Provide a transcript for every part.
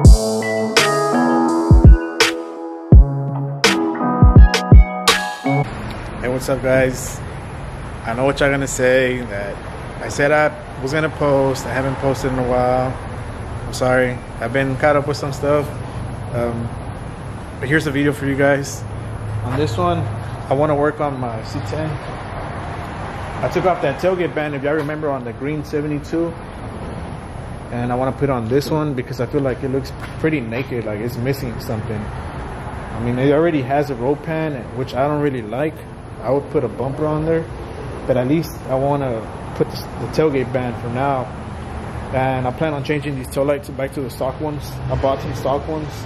Hey, what's up guys? I know what y'all gonna say, that I said I was gonna post. I haven't posted in a while. I'm sorry, I've been caught up with some stuff, but here's the video for you guys. On this one, I want to work on my C10. I took off that tailgate band, if y'all remember, on the green 72, and I want to put on this one because I feel like it looks pretty naked, like it's missing something. I mean, it already has a roll pan, which I don't really like. I would put a bumper on there, but at least I want to put the tailgate band for now. And I plan on changing these taillights back to the stock ones. I bought some stock ones.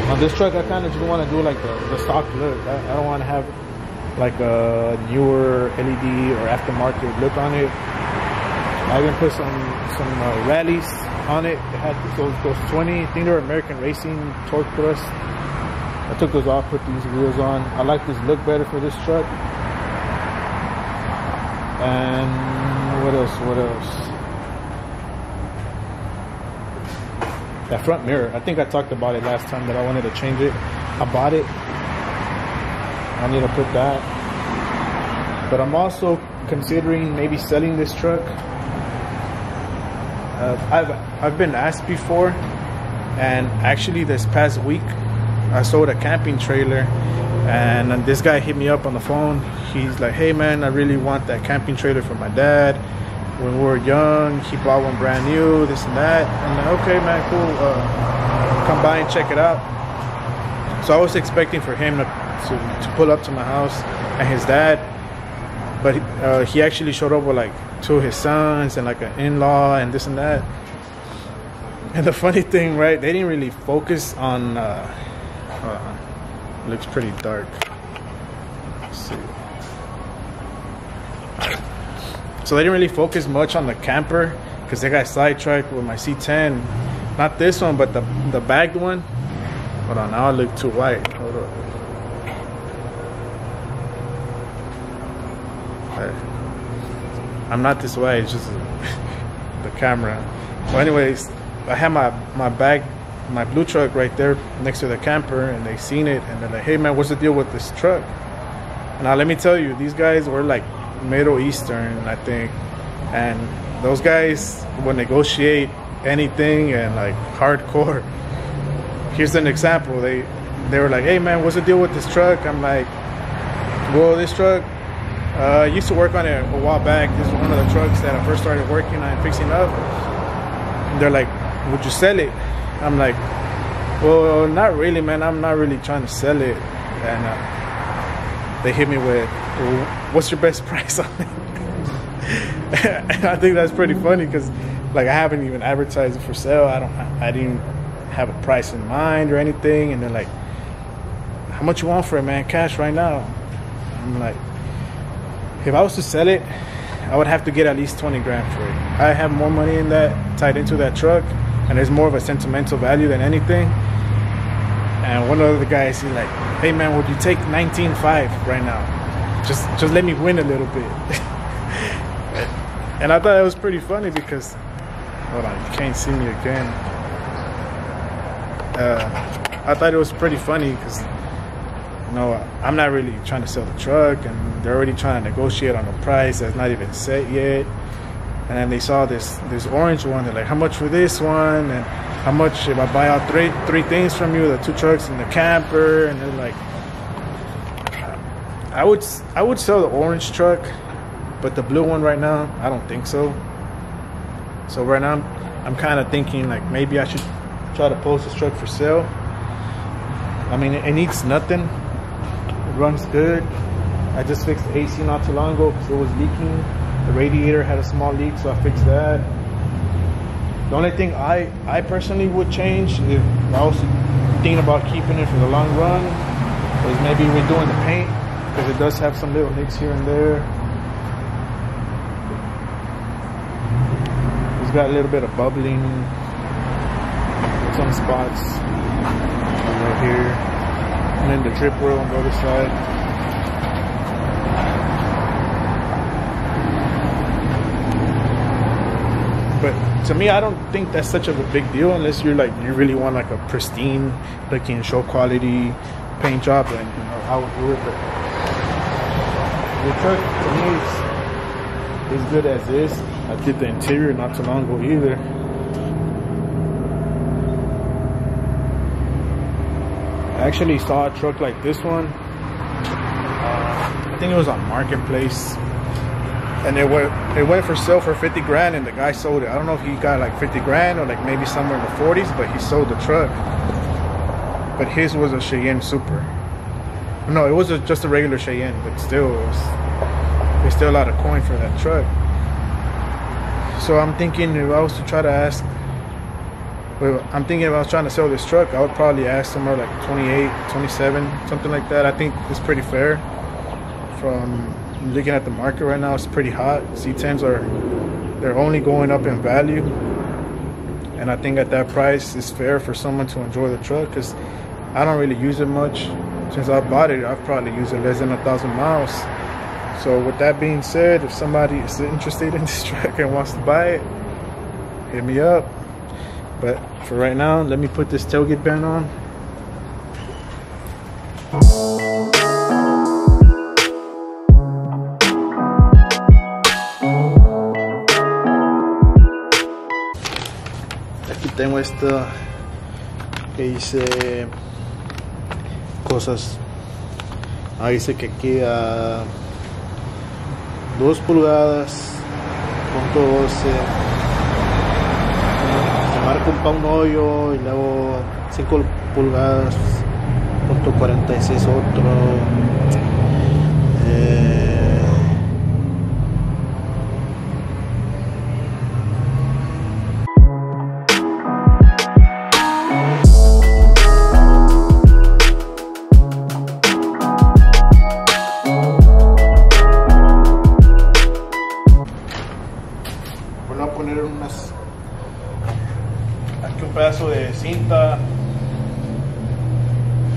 On this truck, I kind of just want to do like the stock look. I don't want to have like a newer LED or aftermarket look on it. I even put some rallies on it. It had those 20, I think they were American Racing torque thrust. I took those off, put these wheels on. I like this look better for this truck. And what else? That front mirror, I think I talked about it last time that I wanted to change it. I bought it. I need to put that. But I'm also considering maybe selling this truck. I've been asked before, and actually this past week I sold a camping trailer, and this guy hit me up on the phone. He's like, hey man, I really want that camping trailer for my dad. When we were young, he bought one brand new, this and that. I'm like, okay man, cool, come by and check it out. So I was expecting for him to pull up to my house and his dad, but he actually showed up with like two of his sons and like an in-law and this and that. And the funny thing, right, they didn't really focus on it looks pretty dark. Let's see. So they didn't really focus much on the camper because they got sidetracked with my C10. Not this one, but the bagged one. Hold on, now I look too white. Hold on. I'm not this way, it's just the camera. Well, anyways, I had my blue truck right there next to the camper, and they seen it and they're like, hey man, what's the deal with this truck? Now let me tell you, these guys were like Middle Eastern, I think, and those guys will negotiate anything and like hardcore. Here's an example. They were like, hey man, what's the deal with this truck? I'm like, well, this truck, I used to work on it a while back. This is one of the trucks that I first started working on and fixing up. And they're like, would you sell it? I'm like, well, not really, man. I'm not really trying to sell it. And they hit me with, well, what's your best price on it? And I think that's pretty funny because, like, I haven't even advertised it for sale. I didn't have a price in mind or anything. And they're like, how much you want for it, man? Cash right now. I'm like, if I was to sell it, I would have to get at least 20 grand for it. I have more money in that tied into that truck, and there's more of a sentimental value than anything. And one of the guys, he's like, hey man, would you take 19.5 right now? Just let me win a little bit. And I thought it was pretty funny because, hold on, you can't see me again. I thought it was pretty funny because, you know, I'm not really trying to sell the truck, and they're already trying to negotiate on a price that's not even set yet. And then they saw this orange one. They're like, how much for this one? And how much if I buy out three things from you, the 2 trucks and the camper? And they're like, I would sell the orange truck, but the blue one right now, I don't think so. So right now, I'm kind of thinking like maybe I should try to post this truck for sale. I mean, it needs nothing. It runs good. I just fixed the AC not too long ago because it was leaking. The radiator had a small leak, so I fixed that. The only thing I personally would change, if I was thinking about keeping it for the long run, is maybe redoing the paint, because it does have some little nicks here and there. It's got a little bit of bubbling in some spots right here, and then the trip wheel on the other side. But to me, I don't think that's such of a big deal unless you're like you really want like a pristine looking show quality paint job, then you know I would do it. But the truck to me is good as is. I did the interior not too long ago either. I actually saw a truck like this one. I think it was on Marketplace, and it went for sale for 50 grand, and the guy sold it. I don't know if he got like 50 grand or like maybe somewhere in the 40s, but he sold the truck. But his was a Cheyenne Super. No, it was just a regular Cheyenne, but still, there's still a lot of coin for that truck. So I'm thinking if I was to try to ask, well, I'm thinking if I was trying to sell this truck, I would probably ask somewhere like 28, 27, something like that. I think it's pretty fair. From looking at the market right now, it's pretty hot. C10s they're only going up in value. And I think at that price, it's fair for someone to enjoy the truck because I don't really use it much. Since I bought it, I've probably used it less than 1,000 miles. So with that being said, if somebody is interested in this truck and wants to buy it, hit me up. But for right now, let me put this tailgate band on. Aquí tengo esto que dice cosas. Ahí dice que aquí a 2 pulgadas, punto 12. Marca un hoyo y luego 5 pulgadas, punto 46 otro. Voy a poner aquí un pedazo de cinta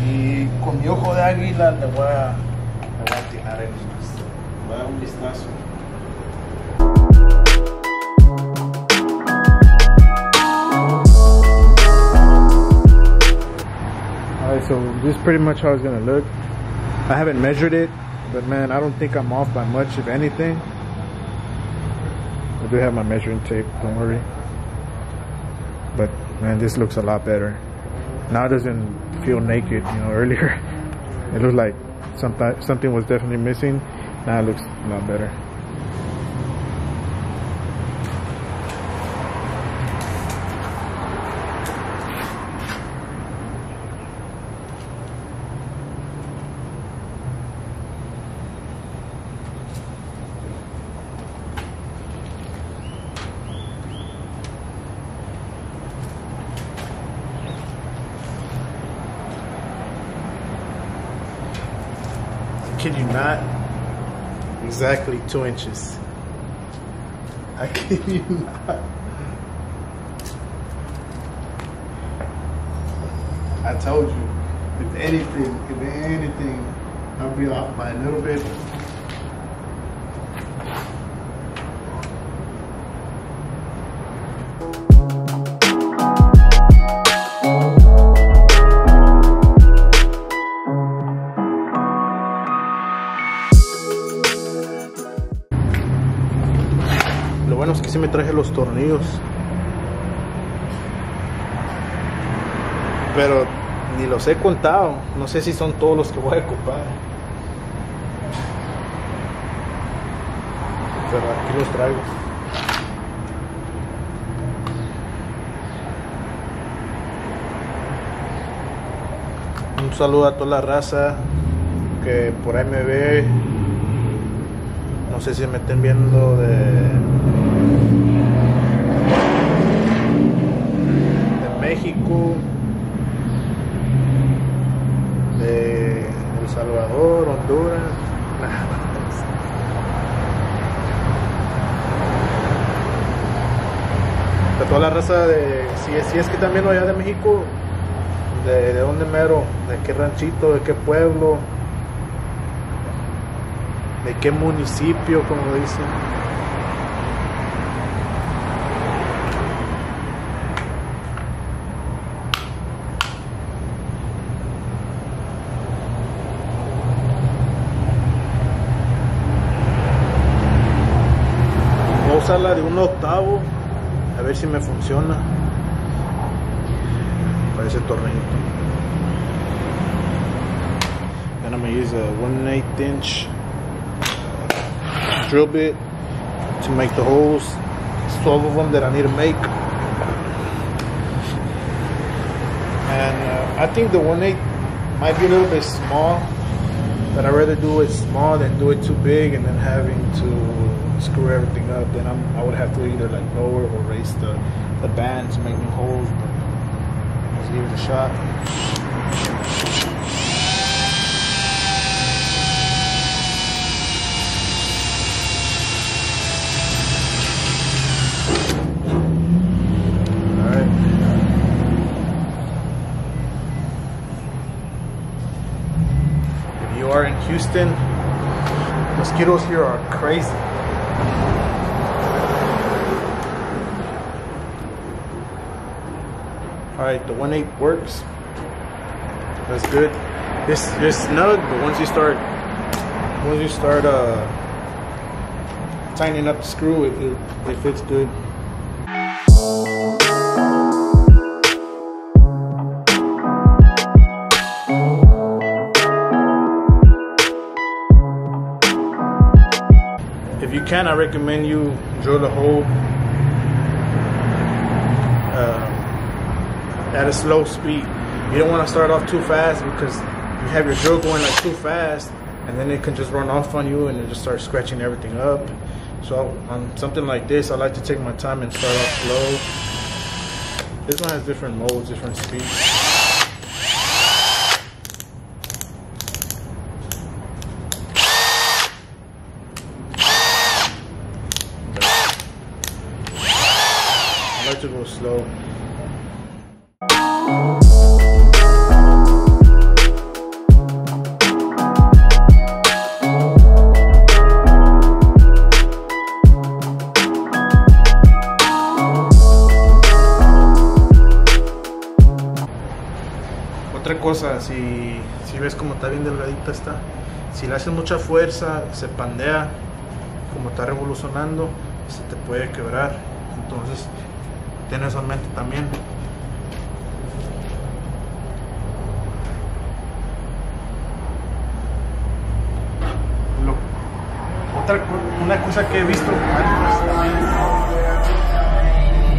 y con mi ojo de águila le voy a atinar el, voy a dar un vistazo. Alright, so this is pretty much how it's gonna look. I haven't measured it, but man, I don't think I'm off by much, if anything. I do have my measuring tape, don't worry. But man, this looks a lot better. Now it doesn't feel naked, you know, earlier it looked like something was definitely missing. Now it looks a lot better. Kid you not, exactly 2 inches. I kid you not. I told you, if anything, I'll be off by a little bit. Lo bueno es que sí me traje los tornillos, pero ni los he contado, no sé si son todos los que voy a ocupar, pero aquí los traigo. Un saludo a toda la raza que por ahí me ve. No sé si me estén viendo de México, de El Salvador, Honduras. De toda la raza de, si es que también allá de México, de dónde mero, de qué ranchito, de qué pueblo, de qué municipio, como dicen. usarla de 1/8 a ver si me funciona para ese tornillito. Then I'm gonna use a 1/8 inch drill bit to make the holes. It's 12 of them that I need to make. And I think the 1/8 might be a little bit small, but I'd rather do it small than do it too big and then having to screw everything up. Then I would have to either like lower or raise the band to make new holes. But let's give it a shot. Are in Houston, mosquitoes here are crazy. All right, the 1/8 works. That's good. This snug, but once you start tightening up the screw, it fits good. If you can, I recommend you drill a hole at a slow speed. You don't want to start off too fast because you have your drill going like too fast, and then it can just run off on you and it just starts scratching everything up. So on something like this, I like to take my time and start off slow. This one has different modes, different speeds. I like to go slow. Otra cosa, si ves como está bien delgadita está, si le haces mucha fuerza, se pandea, como está revolucionando, se te puede quebrar. Entonces ten eso en mente también. Una cosa que he visto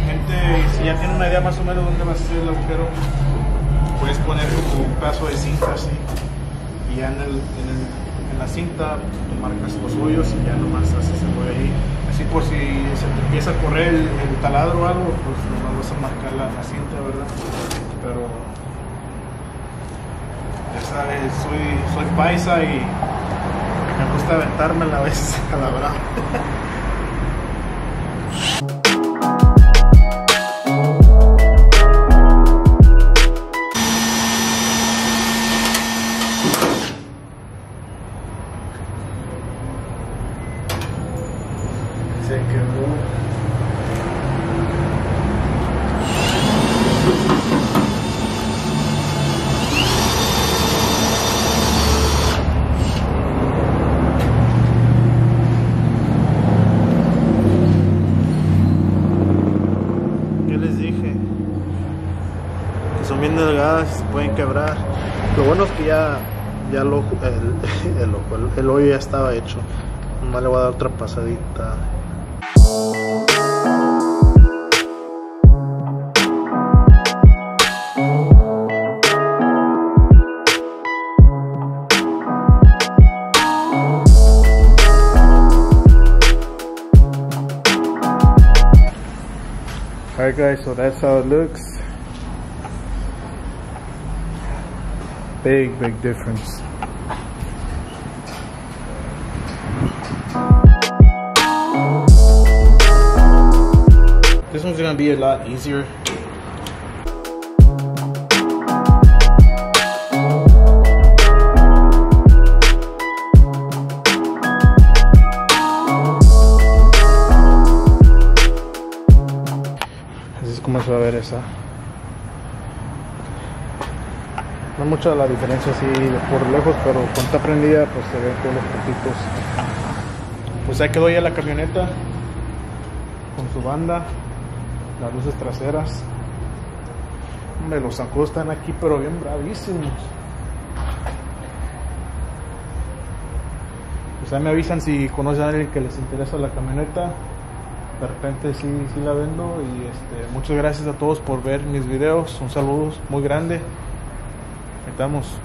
gente, si ya tiene una idea más o menos dónde va a ser el agujero, puedes poner como un pedazo de cinta así, y ya en la cinta tú marcas los hoyos y ya nomás haces el hoyo ahí. Así por si se te empieza a correr el taladro o algo, pues nomás vas a marcar la cinta, ¿verdad? Pero ya sabes, soy paisa y me gusta aventármela a veces a la verdad. Se quedó. ¿Qué les dije? Que son bien delgadas y se pueden quebrar. Lo bueno es que ya el hoyo ya estaba hecho. Nomás le voy a dar otra pasadita. Alright guys, so that's how it looks. Big difference. This one's gonna be a lot easier. Así es como se va a ver esa. No mucha la diferencia así por lejos, pero cuando está prendida pues se ven todos los puntitos. Pues ahí quedó ya la camioneta. su banda, las luces traseras. Hombre, los zancudos están aquí pero bien bravísimos. Pues ahí me avisan si conocen a alguien que les interesa la camioneta. De repente sí la vendo. Y muchas gracias a todos por ver mis videos. Un saludo muy grande. Estamos.